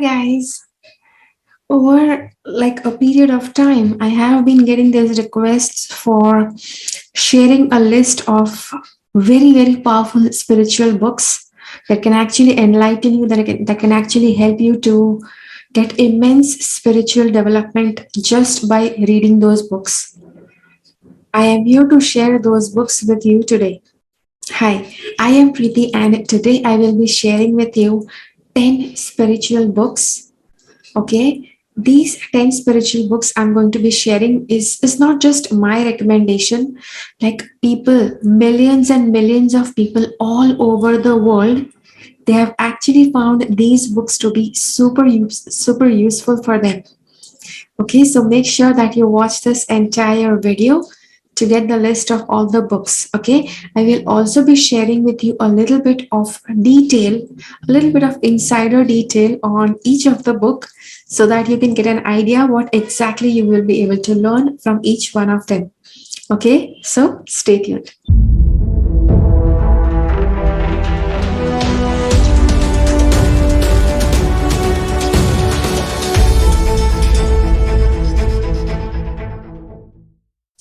guys. Over like a period of time, I have been getting these requests for sharing a list of very powerful spiritual books that can actually enlighten you, that can actually help you to get immense spiritual development just by reading those books. I am here to share those books with you today. Hi, I am Preeti, and today I will be sharing with you 10 spiritual books. Okay, these 10 spiritual books I'm going to be sharing is not just my recommendation. Like people, millions and millions of people all over the world, they have actually found these books to be super useful for them. Okay, so make sure that you watch this entire video to get the list of all the books. Okay, I will also be sharing with you a little bit of detail, a little bit of insider detail on each of the book, so that you can get an idea what exactly you will be able to learn from each one of them. Okay, so stay tuned.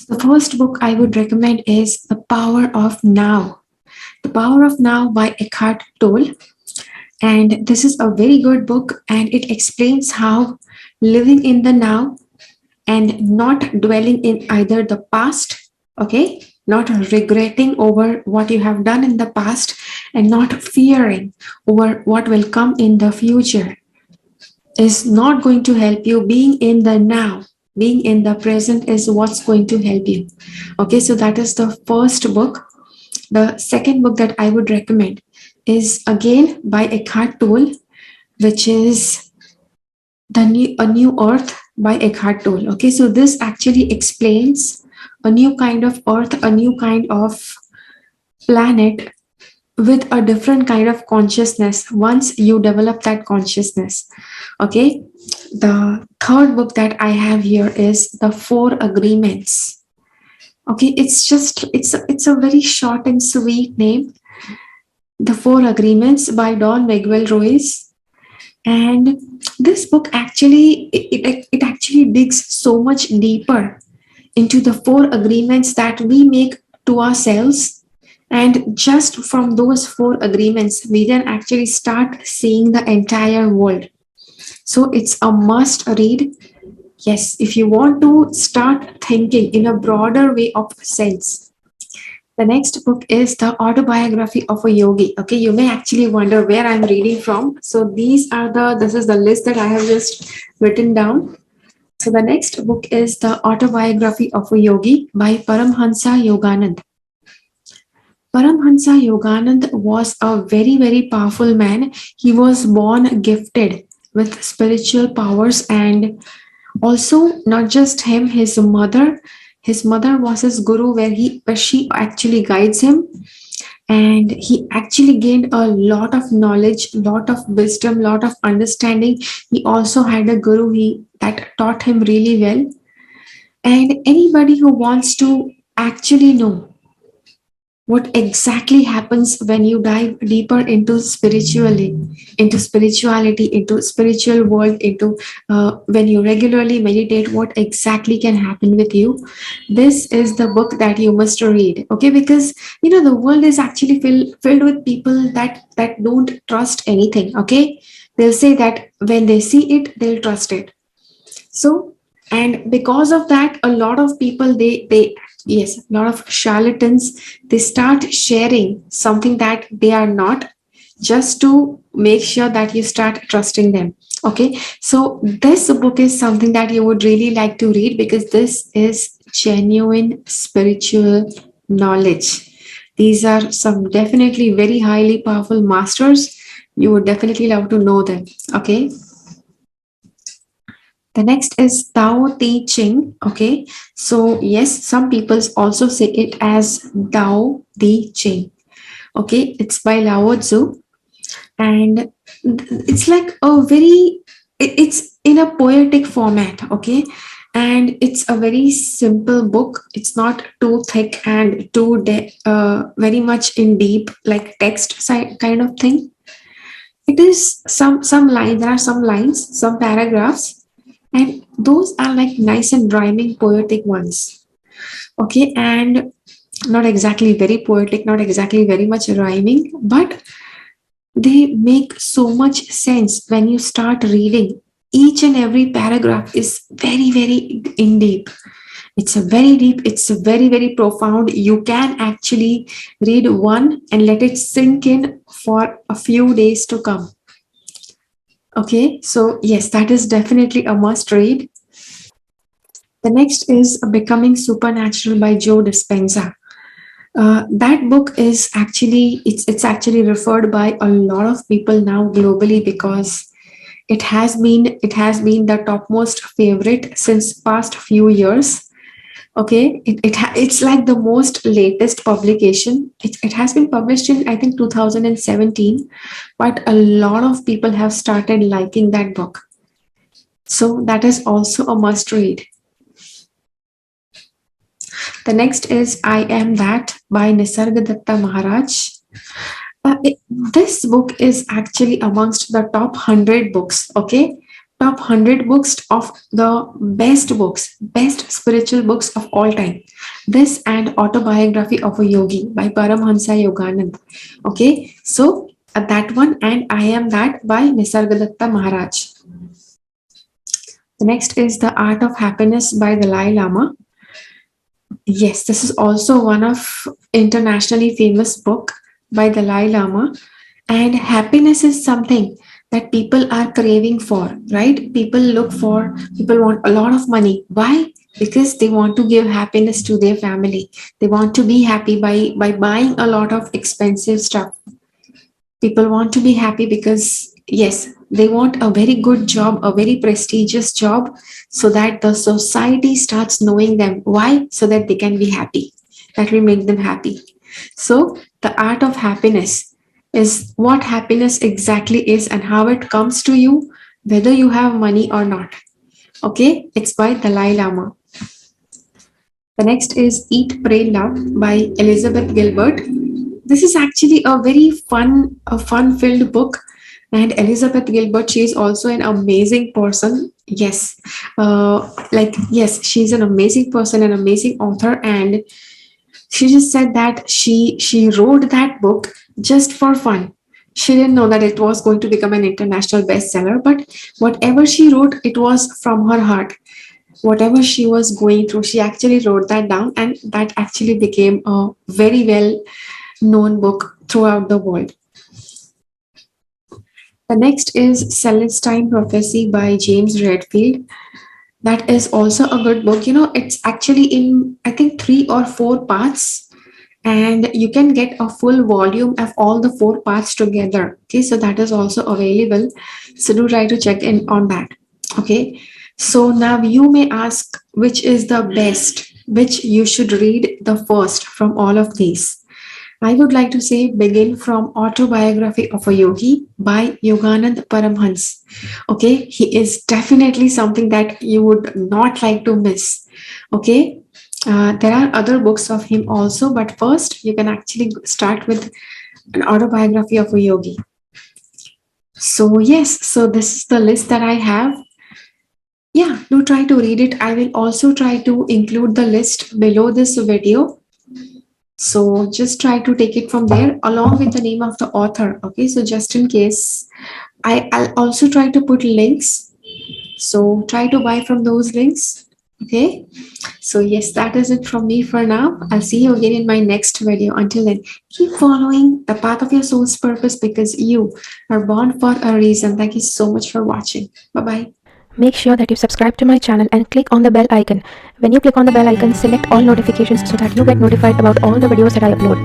The first book I would recommend is The Power of Now. The Power of Now by Eckhart Tolle. And this is a very good book, and it explains how living in the now and not dwelling in either the past, okay, not regretting over what you have done in the past, and not fearing over what will come in the future, is not going to help you. Being in the now, being in the present is what's going to help you. Okay, so that is the first book. The second book that I would recommend is again by Eckhart Tolle, which is A New Earth by Eckhart Tolle. Okay, so this actually explains a new kind of earth, a new kind of planet with a different kind of consciousness once you develop that consciousness. Okay, the third book that I have here is The Four Agreements. Okay, it's a very short and sweet name. The Four Agreements by Don Miguel Ruiz. And this book actually it actually digs so much deeper into the four agreements that we make to ourselves, and just from those four agreements we then actually start seeing the entire world. So it's a must read. Yes, if you want to start thinking in a broader way of sense. The next book is The Autobiography of a Yogi. Okay, you may actually wonder where I'm reading from. So this is the list that I have just written down. So the next book is The Autobiography of a Yogi by Paramhansa Yogananda. Paramhansa Yogananda was a very powerful man. He was born gifted with spiritual powers, and also not just him, his mother. His mother was his guru, where she actually guides him, and he actually gained a lot of knowledge, lot of wisdom, lot of understanding. He also had a guru that taught him really well. And anybody who wants to actually know what exactly happens when you dive deeper into spirituality, into spiritual world, into when you regularly meditate, what exactly can happen with you, this is the book that you must read. Okay, because the world is actually filled with people that don't trust anything. Okay, they'll say that when they see it they'll trust it. So, and because of that, a lot of people, yes, a lot of charlatans, they start sharing something that they are not, just to make sure that you start trusting them. Okay, so this book is something that you would really like to read, because this is genuine spiritual knowledge. These are some definitely very highly powerful masters. You would definitely love to know them. Okay. The next is Tao Te Ching. Okay, so yes, some people also say it as Tao Te Ching. Okay, it's by Lao Tzu, and it's like it's in a poetic format. Okay, and it's a very simple book. It's not too thick and too very much in deep like text side kind of thing. It is some lines. There are some lines, some paragraphs, and those are like nice and rhyming, poetic ones. Okay, and not exactly very poetic, not exactly very much rhyming, but they make so much sense when you start reading. Each and every paragraph is very, very in deep. It's a very deep, it's a very, very profound. You can actually read one and let it sink in for a few days to come. Okay, so yes, that is definitely a must read. The next is Becoming Supernatural by Joe Dispenza. That book is actually it's actually referred by a lot of people now globally because it has been the topmost favorite since past few years. Okay, it's like the most latest publication. It has been published in I think 2017, but a lot of people have started liking that book. So that is also a must read. The next is I Am That by Nisargadatta Maharaj. This book is actually amongst the top 100 books, okay? Top 100 books of the best spiritual books of all time. This and Autobiography of a Yogi by Paramhansa Yogananda. Okay, so that one and I Am That by Nisargadatta Maharaj. The next is The Art of Happiness by Dalai Lama. Yes, this is also one of internationally famous book by Dalai Lama. And happiness is something that people are craving for, right? People want a lot of money. Why? Because they want to give happiness to their family. They want to be happy by buying a lot of expensive stuff. People want to be happy because, yes, they want a very good job, a very prestigious job, so that the society starts knowing them. Why? So that they can be happy. That will make them happy. So, the art of happiness is what happiness exactly is and how it comes to you, whether you have money or not. Okay, it's by Dalai Lama. The next is Eat, Pray, Love by Elizabeth Gilbert. This is actually a fun-filled book. And Elizabeth Gilbert, she is also an amazing person. Yes, yes, she's an amazing person, an amazing author, and she just said that she wrote that book just for fun. She didn't know that it was going to become an international bestseller, but whatever she wrote, it was from her heart. Whatever she was going through, she actually wrote that down, and that actually became a very well known book throughout the world. The next is Celestine Prophecy by James Redfield. That is also a good book. You know, it's actually in, I think, 3 or 4 parts, and you can get a full volume of all the 4 parts together. Okay, so that is also available. So do try to check in on that. Okay, so now you may ask which is the best, which you should read the first from all of these. I would like to say begin from Autobiography of a Yogi by Yogananda Paramhansa. Okay, he is definitely something that you would not like to miss. Okay, there are other books of him also, but first you can actually start with an Autobiography of a Yogi. So yes, so this is the list that I have. Yeah, do try to read it. I will also try to include the list below this video. So just try to take it from there along with the name of the author. Okay, so just in case, I'll also try to put links. So try to buy from those links. Okay, so yes, that is it from me for now. I'll see you again in my next video. Until then, keep following the path of your soul's purpose because you are born for a reason. Thank you so much for watching. Bye-bye. Make sure that you subscribe to my channel and click on the bell icon. When you click on the bell icon, select all notifications so that you get notified about all the videos that I upload.